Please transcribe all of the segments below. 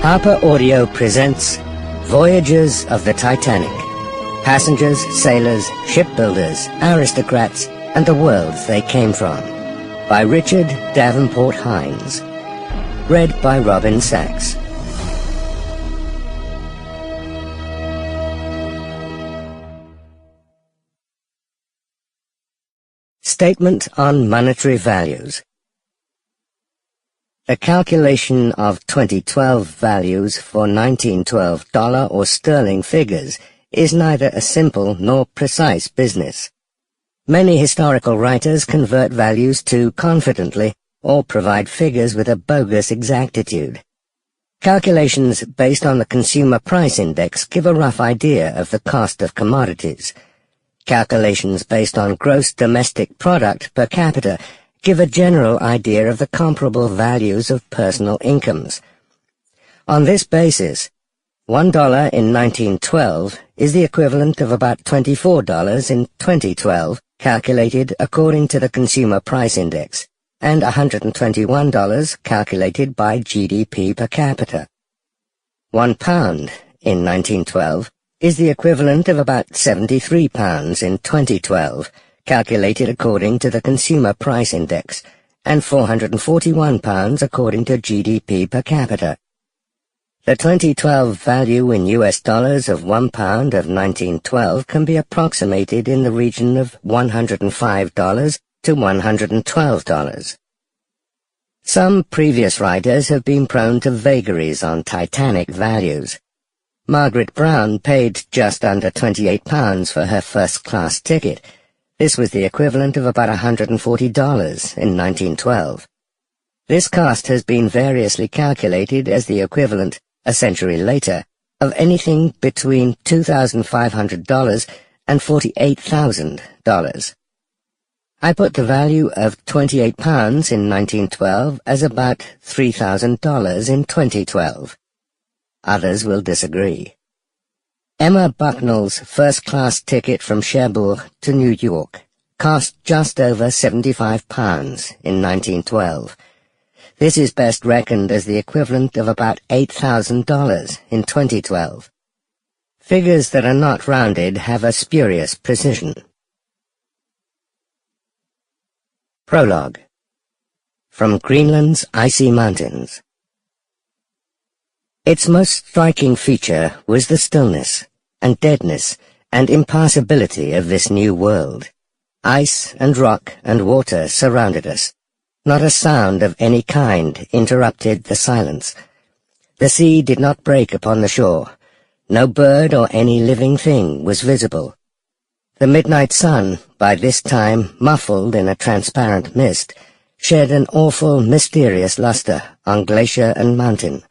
Harper Audio presents Voyagers of the Titanic. Passengers, sailors, shipbuilders, aristocrats, and the worlds they came from. By Richard Davenport-Hines. Read by Robin Sachs. Statement on Monetary Values. The calculation of 2012 values for 1912 dollar or sterling figures is neither a simple nor precise business. Many historical writers convert values too confidently or provide figures with a bogus exactitude. Calculations based on the Consumer Price Index give a rough idea of the cost of commodities. Calculations based on gross domestic product per capita give a general idea of the comparable values of personal incomes. On this basis, $1 in 1912 is the equivalent of about $24 in 2012, calculated according to the Consumer Price Index, and $121 calculated by GDP per capita. £1 in 1912 is the equivalent of about £73 in 2012, calculated according to the Consumer Price Index, and £441 according to GDP per capita. The 2012 value in US dollars of £1 of 1912 can be approximated in the region of $105 to $112. Some previous writers have been prone to vagaries on Titanic values. Margaret Brown paid just under £28 for her first-class ticket. This was the equivalent of about $140 in 1912. This cost has been variously calculated as the equivalent, a century later, of anything between $2,500 and $48,000. I put the value of £28 in 1912 as about $3,000 in 2012. Others will disagree. Emma Bucknell's first-class ticket from Cherbourg to New York cost just over £75 in 1912. This is best reckoned as the equivalent of about $8,000 in 2012. Figures that are not rounded have a spurious precision. Prologue. From Greenland's Icy Mountains. Its most striking feature was the stillness and deadness and impassibility of this new world. Ice and rock and water surrounded us. Not a sound of any kind interrupted the silence. The sea did not break upon the shore. No bird or any living thing was visible. The midnight sun, by this time muffled in a transparent mist, shed an awful, mysterious luster on glacier and mountain.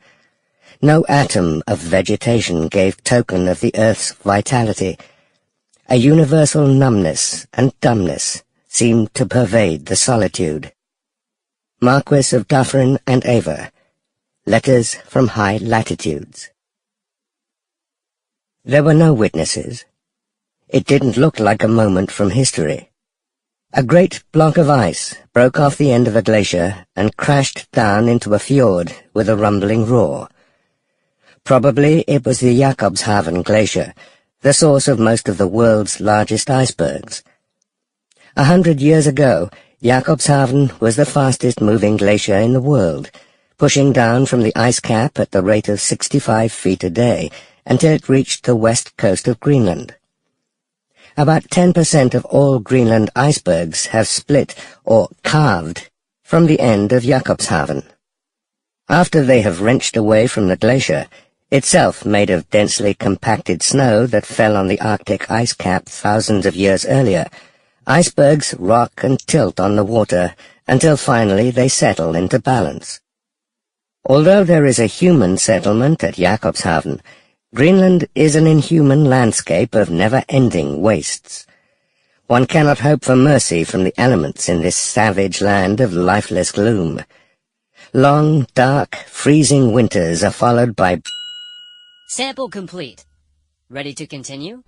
No atom of vegetation gave token of the earth's vitality. A universal numbness and dumbness seemed to pervade the solitude. Marquis of Dufferin and Ava. Letters from High Latitudes. There were no witnesses. It didn't look like a moment from history. A great block of ice broke off the end of a glacier and crashed down into a fjord with a rumbling roar. Probably it was the Jakobshavn Glacier, the source of most of the world's largest icebergs. 100 years ago, Jakobshavn was the fastest-moving glacier in the world, pushing down from the ice cap at the rate of 65 feet a day until it reached the west coast of Greenland. About 10% of all Greenland icebergs have split or calved from the end of Jakobshavn. After they have wrenched away from the glacier, itself made of densely compacted snow that fell on the Arctic ice cap thousands of years earlier, icebergs rock and tilt on the water until finally they settle into balance. Although there is a human settlement at Jakobshavn, Greenland is an inhuman landscape of never-ending wastes. One cannot hope for mercy from the elements in this savage land of lifeless gloom. Long, dark, freezing winters are followed by... Sample complete. Ready to continue?